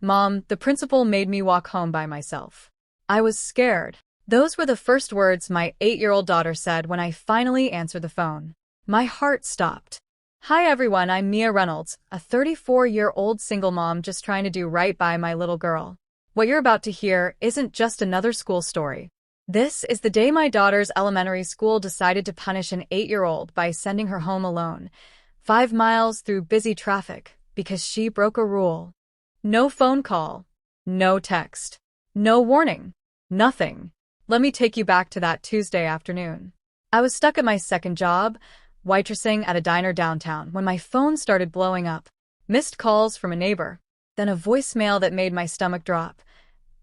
"Mom, the principal made me walk home by myself." I was scared. Those were the first words my 8-year-old daughter said when I finally answered the phone. My heart stopped. "Hi everyone, I'm Mia Reynolds, a 34-year-old single mom just trying to do right by my little girl. What you're about to hear isn't just another school story. This is the day my daughter's elementary school decided to punish an 8-year-old by sending her home alone, 5 miles through busy traffic, because she broke a rule. No phone call, no text, no warning, nothing. Let me take you back to that Tuesday afternoon. I was stuck at my second job, waitressing at a diner downtown, when my phone started blowing up. Missed calls from a neighbor, then a voicemail that made my stomach drop.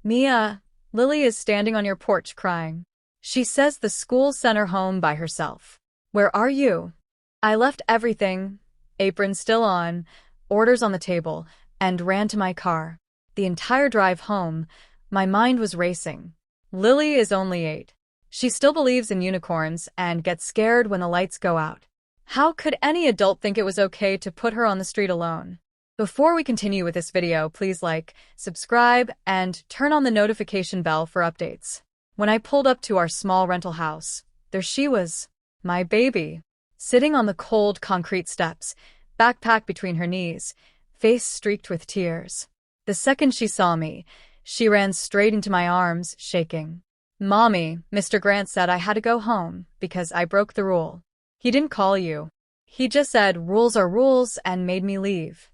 "Mia, Lily is standing on your porch crying. She says the school sent her home by herself. Where are you?" I left everything, apron still on, orders on the table, and ran to my car. The entire drive home, my mind was racing. Lily is only 8. She still believes in unicorns and gets scared when the lights go out. How could any adult think it was okay to put her on the street alone? Before we continue with this video, please like, subscribe, and turn on the notification bell for updates. When I pulled up to our small rental house, there she was, my baby, sitting on the cold concrete steps, backpack between her knees, face streaked with tears. The second she saw me, she ran straight into my arms, shaking. "Mommy, Mr. Grant said I had to go home because I broke the rule. He didn't call you. He just said rules are rules and made me leave."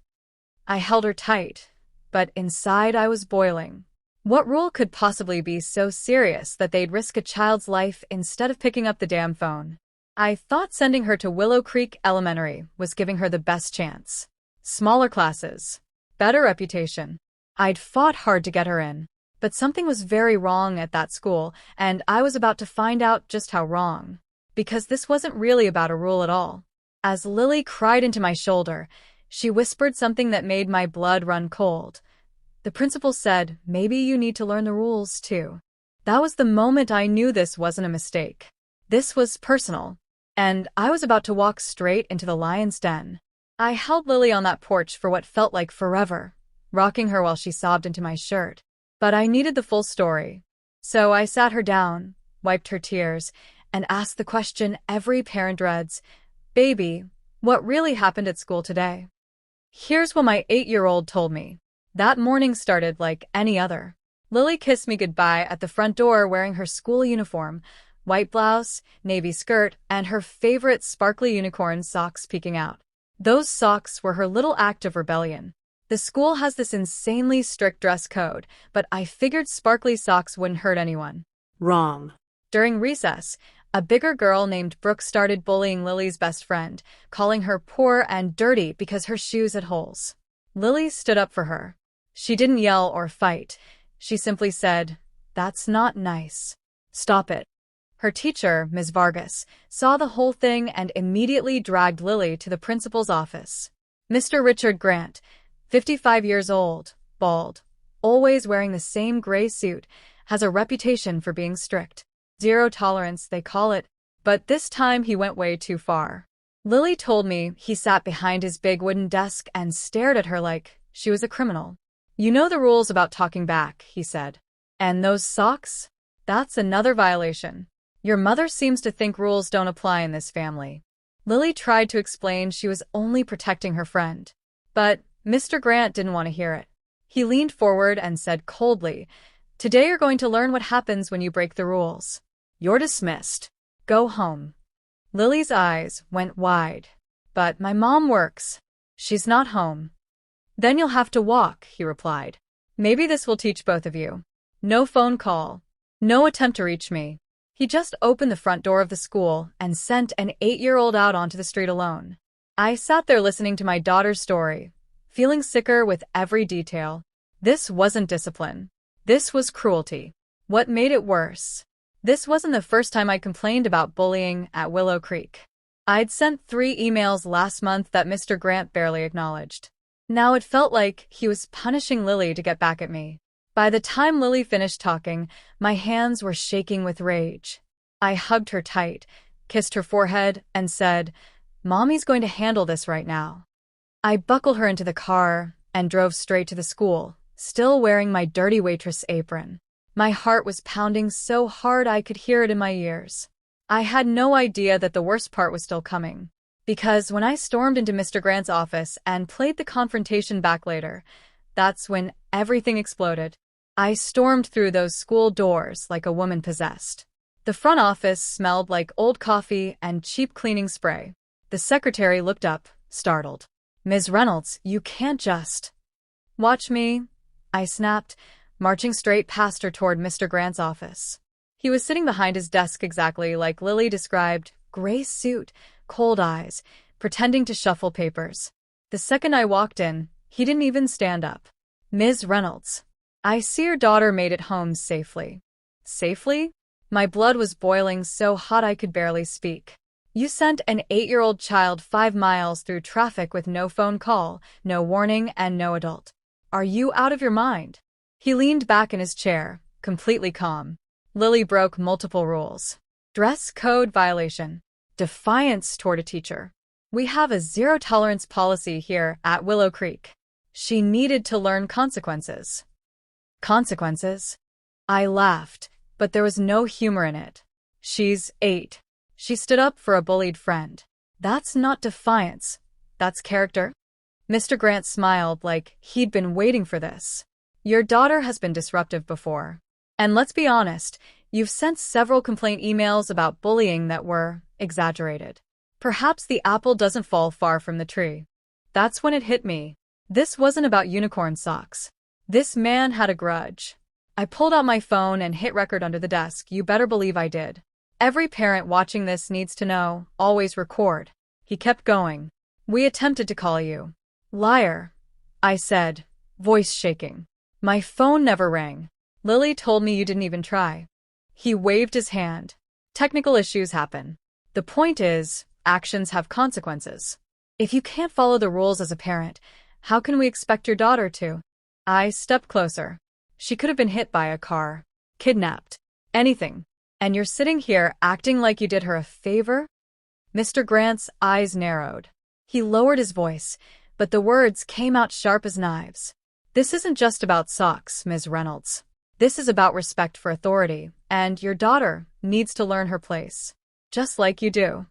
I held her tight, but inside I was boiling. What rule could possibly be so serious that they'd risk a child's life instead of picking up the damn phone? I thought sending her to Willow Creek Elementary was giving her the best chance. Smaller classes, better reputation. I'd fought hard to get her in, but something was very wrong at that school, and I was about to find out just how wrong. Because this wasn't really about a rule at all. As Lily cried into my shoulder, she whispered something that made my blood run cold. The principal said, "Maybe you need to learn the rules too." That was the moment I knew this wasn't a mistake. This was personal, and I was about to walk straight into the lion's den. I held Lily on that porch for what felt like forever, rocking her while she sobbed into my shirt. But I needed the full story. So I sat her down, wiped her tears, and asked the question every parent dreads. "Baby, what really happened at school today?" Here's what my 8-year-old told me. That morning started like any other. Lily kissed me goodbye at the front door wearing her school uniform, white blouse, navy skirt, and her favorite sparkly unicorn socks peeking out. Those socks were her little act of rebellion. The school has this insanely strict dress code, but I figured sparkly socks wouldn't hurt anyone. Wrong. During recess, a bigger girl named Brooke started bullying Lily's best friend, calling her poor and dirty because her shoes had holes. Lily stood up for her. She didn't yell or fight. She simply said, "That's not nice. Stop it." Her teacher, Ms. Vargas, saw the whole thing and immediately dragged Lily to the principal's office. Mr. Richard Grant, 55 years old, bald, always wearing the same gray suit, has a reputation for being strict. Zero tolerance, they call it. But this time he went way too far. Lily told me he sat behind his big wooden desk and stared at her like she was a criminal. "You know the rules about talking back," he said. "And those socks? That's another violation. Your mother seems to think rules don't apply in this family." Lily tried to explain she was only protecting her friend. But Mr. Grant didn't want to hear it. He leaned forward and said coldly, "Today you're going to learn what happens when you break the rules. You're dismissed. Go home." Lily's eyes went wide. "But my mom works. She's not home." "Then you'll have to walk," he replied. "Maybe this will teach both of you. No phone call. No attempt to reach me." He just opened the front door of the school and sent an 8-year-old out onto the street alone. I sat there listening to my daughter's story, feeling sicker with every detail. This wasn't discipline. This was cruelty. What made it worse? This wasn't the first time I complained about bullying at Willow Creek. I'd sent 3 emails last month that Mr. Grant barely acknowledged. Now it felt like he was punishing Lily to get back at me. By the time Lily finished talking, my hands were shaking with rage. I hugged her tight, kissed her forehead, and said, "Mommy's going to handle this right now." I buckled her into the car and drove straight to the school, still wearing my dirty waitress apron. My heart was pounding so hard I could hear it in my ears. I had no idea that the worst part was still coming. Because when I stormed into Mr. Grant's office and played the confrontation back later, that's when everything exploded. I stormed through those school doors like a woman possessed. The front office smelled like old coffee and cheap cleaning spray. The secretary looked up, startled. "Ms. Reynolds, you can't just—" "Watch me," I snapped, marching straight past her toward Mr. Grant's office. He was sitting behind his desk exactly like Lily described, gray suit, cold eyes, pretending to shuffle papers. The second I walked in, he didn't even stand up. "Ms. Reynolds, I see your daughter made it home safely." Safely? My blood was boiling so hot I could barely speak. "You sent an 8-year-old child 5 miles through traffic with no phone call, no warning, and no adult. Are you out of your mind?" He leaned back in his chair, completely calm. "Lily broke multiple rules. Dress code violation. Defiance toward a teacher. We have a zero-tolerance policy here at Willow Creek. She needed to learn consequences." Consequences? I laughed, but there was no humor in it. "She's 8. She stood up for a bullied friend. That's not defiance. That's character." Mr. Grant smiled like he'd been waiting for this. "Your daughter has been disruptive before. And let's be honest, you've sent several complaint emails about bullying that were exaggerated. Perhaps the apple doesn't fall far from the tree." That's when it hit me. This wasn't about unicorn socks. This man had a grudge. I pulled out my phone and hit record under the desk. You better believe I did. "Every parent watching this needs to know, always record." He kept going. "We attempted to call you." "Liar," I said, voice shaking. "My phone never rang. Lily told me you didn't even try." He waved his hand. "Technical issues happen. The point is, actions have consequences. If you can't follow the rules as a parent, how can we expect your daughter to?" I stepped closer. "She could have been hit by a car, kidnapped, anything. And you're sitting here acting like you did her a favor?" Mr. Grant's eyes narrowed. He lowered his voice, but the words came out sharp as knives. "This isn't just about socks, Ms. Reynolds. This is about respect for authority, and your daughter needs to learn her place. Just like you do."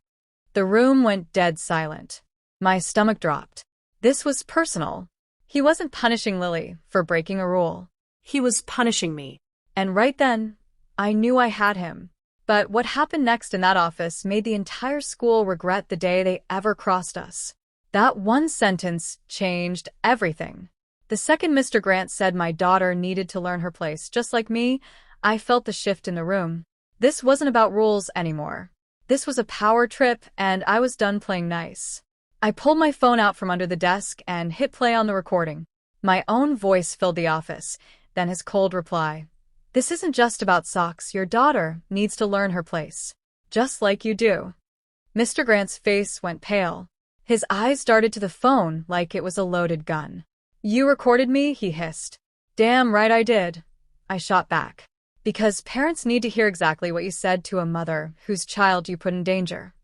The room went dead silent. My stomach dropped. This was personal. He wasn't punishing Lily for breaking a rule. He was punishing me. And right then, I knew I had him. But what happened next in that office made the entire school regret the day they ever crossed us. That one sentence changed everything. The second Mr. Grant said my daughter needed to learn her place just like me, I felt the shift in the room. This wasn't about rules anymore. This was a power trip, and I was done playing nice. I pulled my phone out from under the desk and hit play on the recording. My own voice filled the office, then his cold reply. "This isn't just about socks. Your daughter needs to learn her place. Just like you do." Mr. Grant's face went pale. His eyes darted to the phone like it was a loaded gun. "You recorded me?" he hissed. "Damn right I did," I shot back. "Because parents need to hear exactly what you said to a mother whose child you put in danger."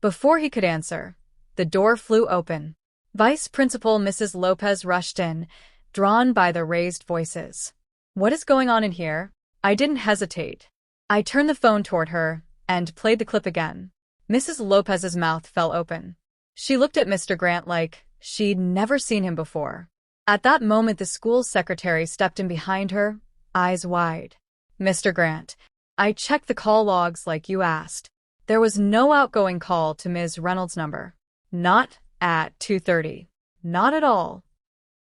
Before he could answer, the door flew open. Vice Principal Mrs. Lopez rushed in, drawn by the raised voices. "What is going on in here?" I didn't hesitate. I turned the phone toward her and played the clip again. Mrs. Lopez's mouth fell open. She looked at Mr. Grant like she'd never seen him before. At that moment, the school secretary stepped in behind her, eyes wide. "Mr. Grant, I checked the call logs like you asked. There was no outgoing call to Ms. Reynolds' number. Not at 2:30. Not at all."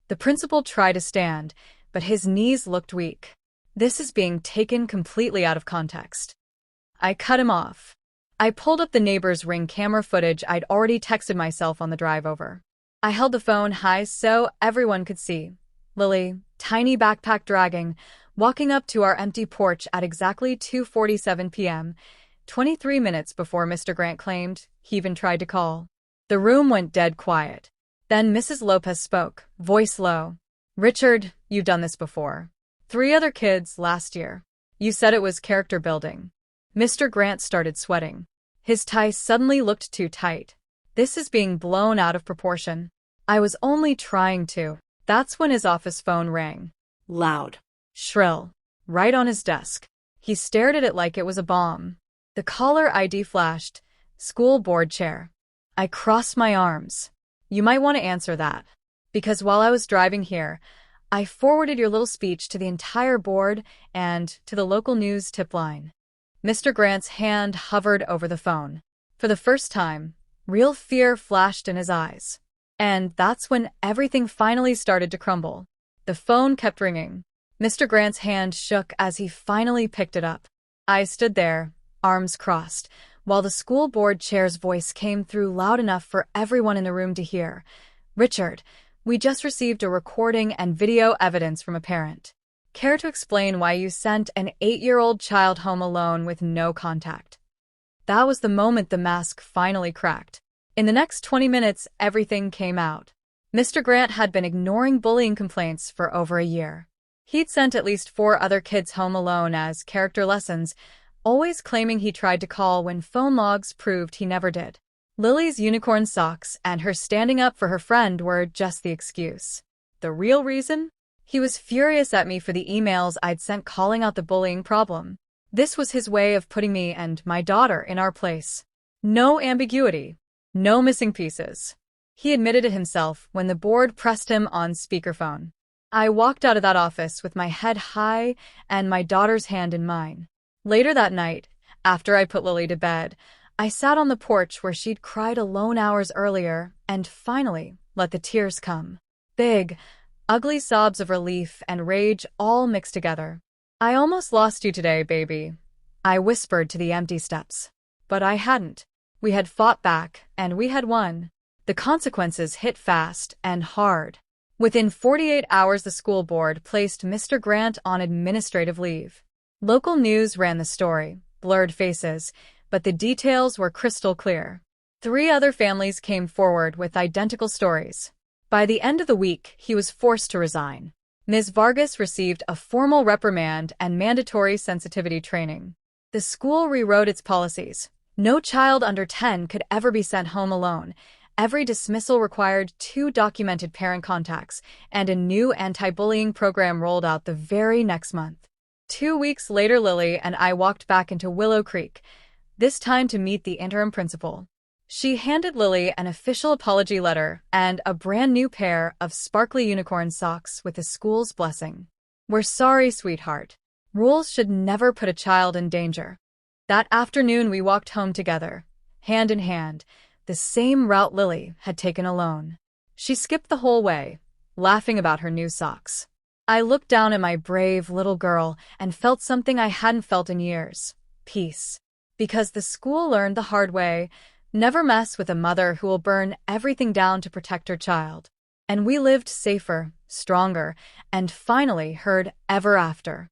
The principal tried to stand, but his knees looked weak. "This is being taken completely out of context." I cut him off. I pulled up the neighbor's Ring camera footage I'd already texted myself on the drive over. I held the phone high so everyone could see Lily, tiny backpack dragging, walking up to our empty porch at exactly 2:47 p.m., 23 minutes before Mr. Grant claimed he even tried to call. The room went dead quiet. Then Mrs. Lopez spoke, voice low. "Richard, you've done this before. 3 other kids last year. You said it was character building." Mr. Grant started sweating. His tie suddenly looked too tight. "This is being blown out of proportion. I was only trying to." That's when his office phone rang. Loud. Shrill. Right on his desk. He stared at it like it was a bomb. The caller ID flashed. School board chair. I crossed my arms. You might want to answer that. Because while I was driving here, I forwarded your little speech to the entire board and to the local news tip line. Mr. Grant's hand hovered over the phone. For the first time, real fear flashed in his eyes. And that's when everything finally started to crumble. The phone kept ringing. Mr. Grant's hand shook as he finally picked it up. I stood there, arms crossed, while the school board chair's voice came through loud enough for everyone in the room to hear. Richard, we just received a recording and video evidence from a parent. Care to explain why you sent an 8-year-old child home alone with no contact? That was the moment the mask finally cracked. In the next 20 minutes, everything came out. Mr. Grant had been ignoring bullying complaints for over a year. He'd sent at least 4 other kids home alone as character lessons, always claiming he tried to call when phone logs proved he never did. Lily's unicorn socks and her standing up for her friend were just the excuse. The real reason? He was furious at me for the emails I'd sent calling out the bullying problem. This was his way of putting me and my daughter in our place. No ambiguity. No missing pieces. He admitted it himself when the board pressed him on speakerphone. I walked out of that office with my head high and my daughter's hand in mine. Later that night, after I put Lily to bed, I sat on the porch where she'd cried alone hours earlier and finally let the tears come. Big, ugly sobs of relief and rage all mixed together. I almost lost you today, baby, I whispered to the empty steps. But I hadn't. We had fought back, and we had won. The consequences hit fast and hard. Within 48 hours, the school board placed Mr. Grant on administrative leave. Local news ran the story, blurred faces, but the details were crystal clear. 3 other families came forward with identical stories. By the end of the week, he was forced to resign. Ms. Vargas received a formal reprimand and mandatory sensitivity training. The school rewrote its policies. No child under 10 could ever be sent home alone. Every dismissal required 2 documented parent contacts, and a new anti-bullying program rolled out the very next month. 2 weeks later, Lily and I walked back into Willow Creek, this time to meet the interim principal. She handed Lily an official apology letter and a brand new pair of sparkly unicorn socks with the school's blessing. We're sorry, sweetheart. Rules should never put a child in danger. That afternoon, we walked home together, hand in hand, the same route Lily had taken alone. She skipped the whole way, laughing about her new socks. I looked down at my brave little girl and felt something I hadn't felt in years: peace. Because the school learned the hard way, never mess with a mother who will burn everything down to protect her child. And we lived safer, stronger, and finally heard ever after.